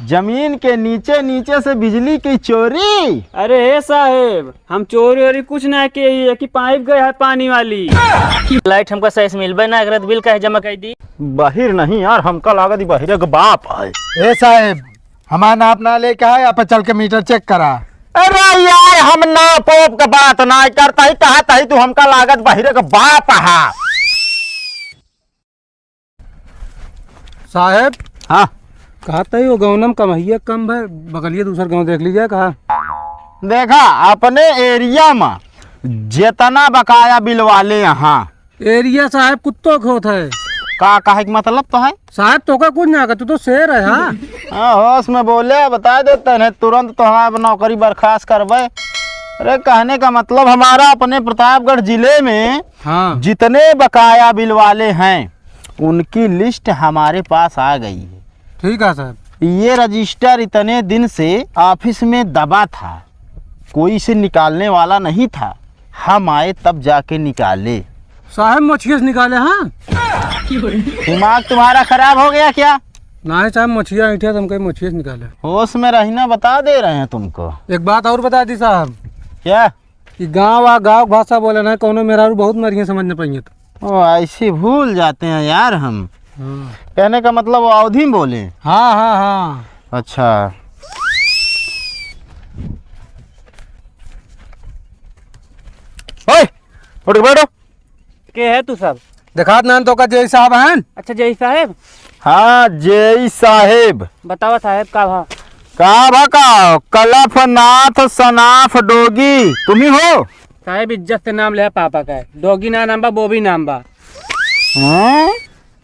जमीन के नीचे नीचे से बिजली की चोरी। अरे साहेब, हम चोरी वोरी कुछ ना किए कि पाइप गए है पानी वाली। लाइट हमको सही से मिलबे ना करत, बिल काहे जमा कर दी? बाहिर नहीं यार, हमका लागत बाहिर के बाप है। ए साहेब, हमारा नाप ना लेके आए, आप चल के मीटर चेक करा। अरे यार, हम ना पोप का बात ना करता ही कहता ही तू हमका लागत बाहिर के बाप है। साहेब, हाँ कहा था वो गाँव कमैया कम है, बगलिए दूसरा गाँव देख लीजिए। कहा देखा अपने एरिया में जितना बकाया बिल वाले यहाँ एरिया साहब कुत्तों खोत है। का कहे के मतलब तो है साहब तो का कुछ ना कर, तू तो शेर है। हाँ होश में बोले, बता देते हैं तुरंत तो हमारे नौकरी बर्खास्त करवे। अरे कहने का मतलब हमारा अपने प्रतापगढ़ जिले में हाँ जितने बकाया बिल वाले हैं उनकी लिस्ट हमारे पास आ गई है। ठीक है साहब। ये रजिस्टर इतने दिन से ऑफिस में दबा था, कोई इसे निकालने वाला नहीं था। हम आए तब जाके निकाले। साहब मछिया से निकाले। हाँ दिमाग तुम्हारा खराब हो गया क्या? नहीं साहब, मछिया ऐठे तो हम कहीं मछिया से निकाले। होश में रहना बता दे रहे हैं तुमको। एक बात और बता दी साहब, क्या? कि गाँव भाषा बोले ना, कोनो मेरा बहुत मरिए समझ नहीं पाएंगे। तो ओ ऐसे भूल जाते हैं यार हम। हाँ कहने का मतलब वो अवधि में बोले। हाँ हाँ हाँ। अच्छा, ओए उठ के बैठो। के है तू सब? देखा नान तो का जय साहब हैं। अच्छा जय साहेब, हाँ जय साहेब। बतावा साहेब का भा? का भका कलफनाथ सनाफ डोगी तुम ही हो? साहेब इज्जत से नाम ले, पापा का है। डॉगी ना नाम बा, बोबी नाम बा। हैं?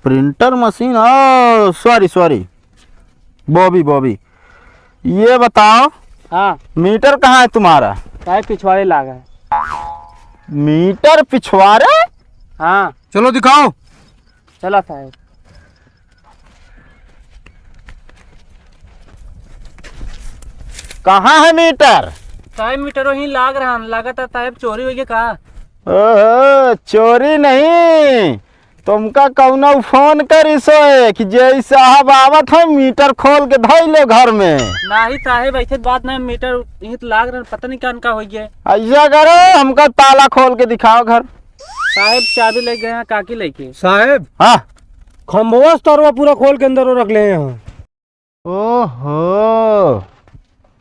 प्रिंटर मशीन, ओ सॉरी बॉबी। ये बताओ, हाँ मीटर कहाँ है तुम्हारा? साहेब पिछवाड़े लागा है। मीटर पिछवाड़े? हाँ चलो दिखाओ। चला साहेब। कहाँ है मीटर? साहेब मीटर वहीं लाग रहा, लगा था साहेब चोरी हुई है। कहा? ओहो, चोरी नहीं, तुमका कौनो फोन करी सोए कि जय साहब आवत है मीटर खोल के धई ले घर में। नहीं साहेब ऐसे बात नहीं, मीटर यहीं तो लाग रहा, पता नहीं क्या हो गया। ऐसा करो, हमका ताला खोल के दिखाओ घर। साहेब चाबी ले गए हैं, काकी लेके। साहेब हाँ खम्बवा तरवा पूरा खोल के अंदर वो रख ले हैं यहाँ। ओहो,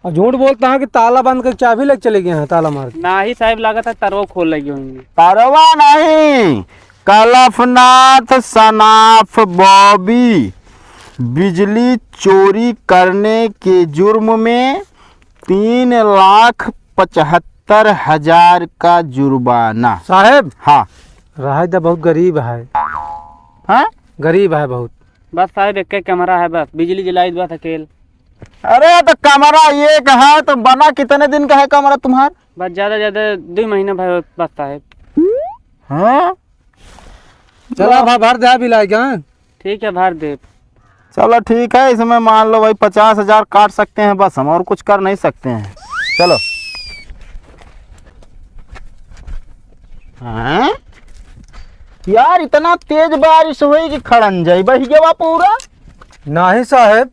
और झूठ बोलता है कि ताला बंद कर चाबी लेके चले गए हैं, ताला मार के। ना ही साहेब लगा था तरवा खोल लगी होंगी। परवा नहीं, कलफनाथ सनाफ बॉबी बिजली चोरी करने के जुर्म में 3,75,000 का जुर्माना। साहेब हाँ रहा तो बहुत गरीब है। हाँ, गरीब है बहुत। बस साहेब एक कैमरा है, बस बिजली जलाई बस अकेले। अरे तो कमरा ये है तो बना कितने दिन का है कमरा तुम्हारा? बस ज्यादा 2 महीने भाई बस साहेब। हाँ चलो भर दे बिलाई क्या। ठीक है भर दे। चलो ठीक है, इसमें मान लो भाई 50,000 काट सकते हैं बस, हम और कुछ कर नहीं सकते हैं। चलो। हाँ यार, इतना तेज बारिश हुई कि खड़न जाई बह गया पूरा। नहीं साहेब,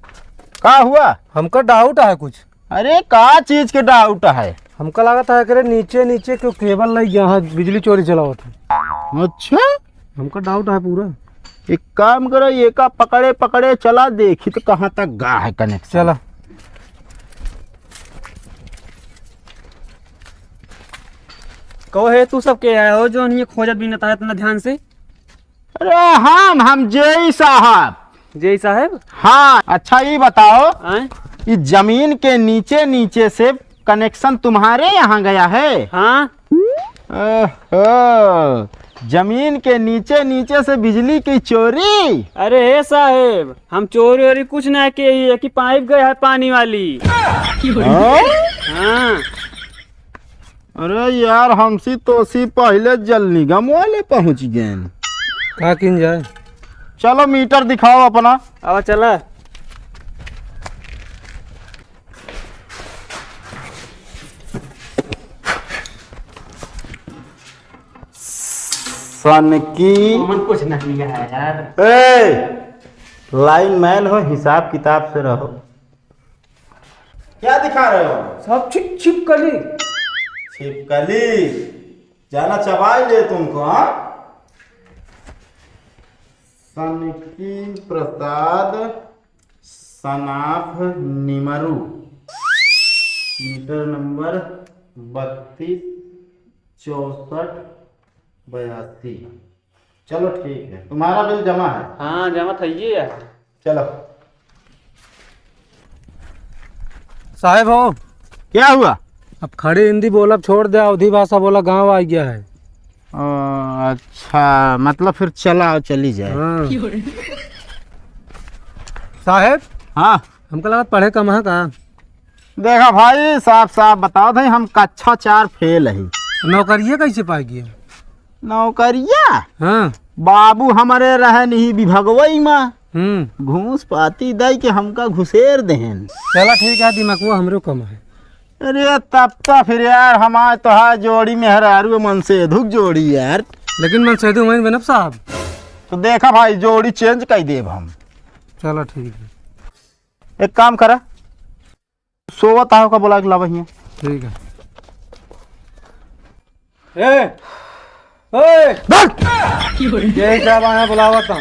का हुआ? हमका डाउट है कुछ। अरे का चीज के डाउट है? हमका लगा था कि नीचे क्यों केबल लग गया है, बिजली चोरी चला हुआ था। अच्छा, हमका डाउट है पूरा। एक काम करो, ये का पकड़े चला देखी तो कहाँ तक गा है कनेक्शन। चला कहो है तू सब के है हो जो नहीं खोजत भी न था इतना ध्यान से। अरे हम जय साहब। जय साहेब? हाँ अच्छा, ये बताओ, आए? ये जमीन के नीचे नीचे से कनेक्शन तुम्हारे यहाँ गया है? हाँ ओहो, जमीन के नीचे नीचे से बिजली की चोरी। अरे साहेब, हम चोरी वोरी कुछ ना किए कि पाइप गए है पानी वाली। हाँ अरे यार, हमसी तोसी पहले जल निगम वाले पहुँच गए। का किन जाए। चलो मीटर दिखाओ अपना। अब चला। सन की मन कुछ नहीं है यार। ए, लाइन मैन हो, हिसाब किताब से रहो। क्या दिखा रहे हो? सब छिपकली। छिपकली जाना चबाई ले तुमको। हाँ, सनकी प्रसाद सनाफ निमरू, मीटर नंबर 32 64 82। चलो ठीक है, तुम्हारा बिल जमा है। हाँ जमा था ये। चलो। साहब हो, क्या हुआ? अब खड़ी हिंदी बोला छोड़ दे, अवधी भाषा बोला गांव आ गया है। अच्छा, मतलब फिर चला चली जाए। हाँ। साहब, हाँ हमको लगा पढ़े कम है कहाँ। देखा भाई, साफ साफ बताओ भाई, हम कक्षा 4 फेल है। नौकरिया कैसे पाएगी? नौकरिया हाँ। बाबू हमारे रहे नहीं विभगवई माँ, घूस पाती दई के हमका घुसेर देहन। चला ठीक है, दिमाग वो हमरो कम है। अरे तब तो फिर यार हमारे तो है जोड़ी में हरारू मन से धुक जोड़ी यार। लेकिन मैं सैदू मैं बनब साहब। तो देखा भाई, जोड़ी चेंज कर देब हम। चलो ठीक है। एक काम करा, सोवत आओ का बोला के लावा हियां। ठीक है। ए ओए ये साहब आया बुलावा था।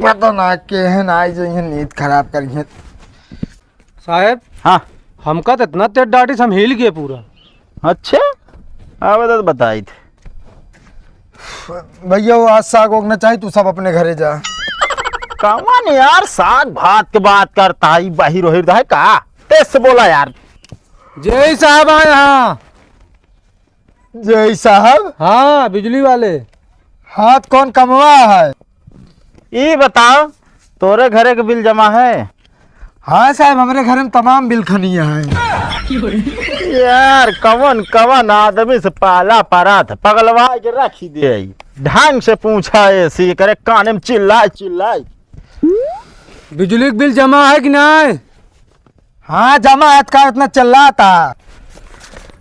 पता ना केहन आई जो यहाँ नींद खराब करिए। साहब, हाँ हमका तो इतना तेज डांटी हम हिल गए पूरा। अच्छा, अब तो बताई थे। भैया वो आज साग उगना चाहिए, तू सब अपने घरे जा। कमान यार, साग भात के बात करता है, बाहिर ओहिर है का? तेज से बोला यार। जय साहब आए। हाँ जय साहब। हाँ, बिजली वाले। हाथ कौन कमवा है? ये बताओ, तोरे घरे के बिल जमा है? हाँ साहब, हमारे घर में तमाम बिल खनिया है। यार कवन कवन आदमी से पाला परा था, पगलवा के रखी दे। ढंग से पूछा ऐसी करे, काने में चिल्लाए चिल्लाए। बिजली का बिल जमा है कि नहीं? हाँ जमा है, का इतना चिल्ला था।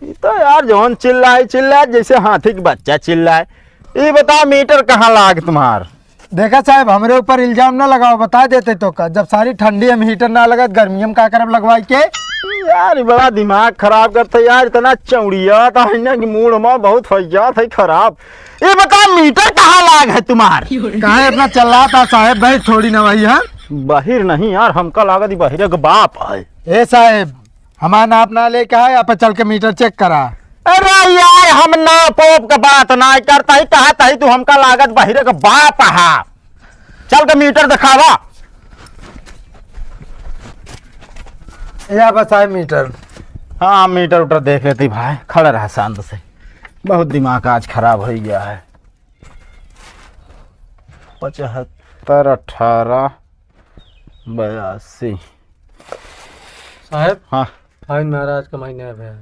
ये तो यार जौन चिल्लाए चिल्लाए जैसे हाथी के बच्चा चिल्लाए। ये बताओ, मीटर कहाँ लाग तुम्हार? देखा साहब, हमारे ऊपर इल्जाम ना लगाओ, बता देते तो का। जब सारी ठंडी में हीटर ना लगा, गर्मी में का करब लगवाई के। यार ये बड़ा दिमाग खराब करता यार, इतना चौड़िया था ना कि मूड में बहुत फैया था खराब। ये बताओ, मीटर कहाँ लाग है तुम्हार? कहा इतना चिल्ला था साहब? भाई थोड़ी ना भाई। हाँ बाहिर नहीं यार, हमका लागत बाहिर के बाप है। ए साहब, हमारा नाप ना लेके आए, आप चल के मीटर चेक करा। अरे यार, हम ना पोप का बात ना करता ही, कहता ही तू हमका लागत बाहिर का बाप है। चल के मीटर दिखावा। या बस आए मीटर। हाँ मीटर उटर देख लेती भाई, खड़ा रहा शांत से। बहुत दिमाग आज खराब हो गया है। 75 18 82। साहब, हाँ, फाइन महाराज का महीना है।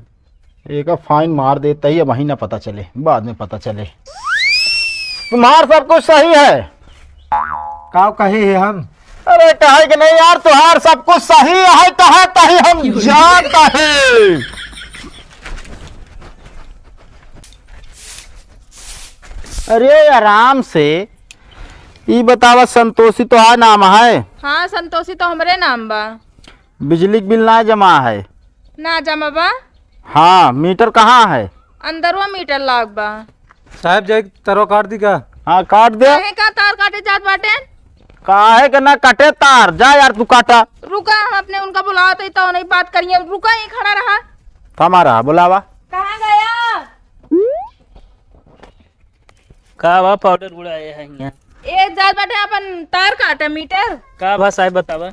एक फाइन मार देता ही, महीना पता चले, बाद में पता चले। तुम्हार सब कुछ सही है? का कहे है हम? अरे कहे कि नहीं यार, तुहार सब कुछ सही है, कहा कहीं हम जानता है। अरे आराम से ये बतावा, संतोषी तुहार नाम है? हाँ संतोषी तो हमरे नाम बा। बिजली के बिल ना जमा है? ना जमा बा। हाँ, मीटर कहाँ है? अंदरवा मीटर लाग बा। साहब जाए तारो काट दी का? हाँ काट दे। काहे का तार काटे जात बाटे? काहे के ना कटे तार, जा यार तू काटा। रुका, हम अपने उनका बुलाते तो नहीं बात करिए। रुका, ये खड़ा रहा। हमारा बुलावा। कहाँ गया? का बा पाउडर उड़ाए है यहाँ? एक जात बाटे अपन तार काटे मीटर। का बा साहब बतावा?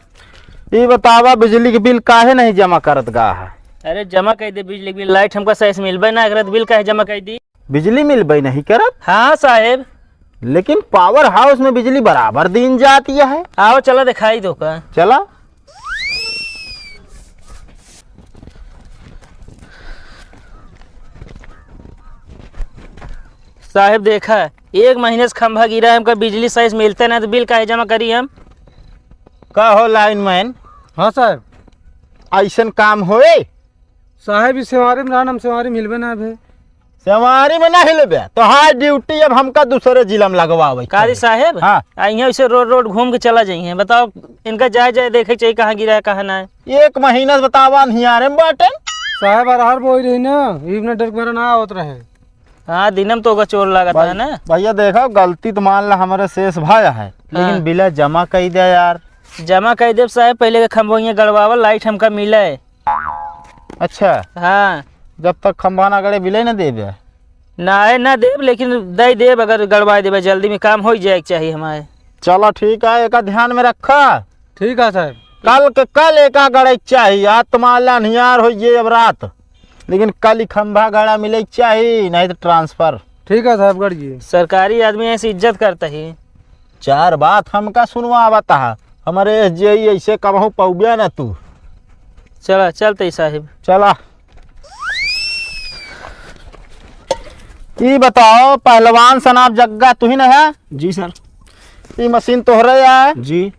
ये बतावा, बिजली के बिल काहे नहीं जमा करत गा है? अरे जमा कर दे बिजली बिल, लाइट हमका सही से मिलबे ना करत, बिल काहे जमा कर दी? बिजली मिलबे नहीं करत? हाँ साहेब। लेकिन पावर हाउस में बिजली बराबर दिन जाती है। आओ चलो दिखाई दो का। चला। साहेब देखा, 1 महीने से खंभा गिरा है, हमका बिजली सही से मिलते ना, तो बिल काहे जमा करी हम? का हो लाइनमैन, हाँ साहब। ऐसन काम होए? साहब इस सेवारी में रहन, हम सेवारी मिलबे ना भे। सेवारी में नहीं लेबे तो हाँ ड्यूटी अब हमका दूसरे जिला में लगवावे काजी साहेब हाँ। यहाँ से रोड रोड घूम के चला जाइए। बताओ इनका जाए जाए देखे चाहिए कहाँ गिरा है कहाँ ना है। एक महीना से बतावा निहारे में बाटे साहब अरहर बोई रही ना इवने डर मेरा ना होत रहे। हाँ दिनम तो होगा चोर लगा था ना। भैया देखो गलती तो मान ला हमारे शेष भाया है लेकिन हाँ। बिल जमा कर दे यार। जमा कर देव साहब पहले के खम्भोइया गड़वावल लाइट हमका मिला है। अच्छा हाँ जब तक खंबा ना गड़े बिल ना देबे ना है ना देव लेकिन दे देव अगर गड़वा देवे जल्दी में काम हो जाए चाहिए हमारे। चलो ठीक है एक ध्यान में रखा ठीक है साहब। कल के कल एक गड़े चाहिए आज तो मान ला निहार हो ये अब रात लेकिन कल ही खंभा गड़ा मिले चाहिए नहीं तो ट्रांसफर। ठीक है साहब गढ़िए। सरकारी आदमी ऐसी इज्जत करता है। चार बात हमका सुनवा बता हमारे जे ऐसे कबहू पौबिया ना तू। चला चलते साहिब। चला ये बताओ पहलवान सनाब जग्गा तू ही ना है? जी सर। ये मशीन तोहरे है? जी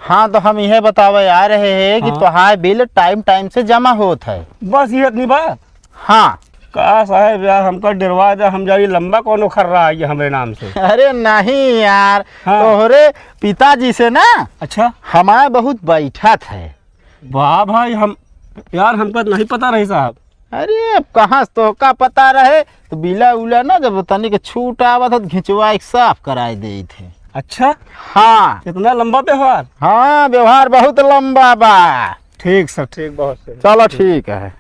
हाँ तो हम यह बतावे आ रहे हैं कि तुम्हारा बिल टाइम टाइम से जमा होता है। बस ये इतनी बात। हाँ का साहब यार हमको डरवा दे हम जारी लंबा कौन कर रहा है ये हमारे नाम से। अरे नहीं यार हाँ। तोहरे पिताजी से ना अच्छा हमारे बहुत बैठा था। वाह भाई हम यार हमको नहीं पता रही साहब। अरे अब कहाँ से तो का पता रहे तो बिला उला ना जब तनी के छूट आवा था घिंचवा के साफ कराए दे थे। अच्छा हाँ इतना लंबा व्यवहार। हाँ व्यवहार बहुत लंबा बा। ठीक सर ठीक बहुत सही। चलो ठीक है।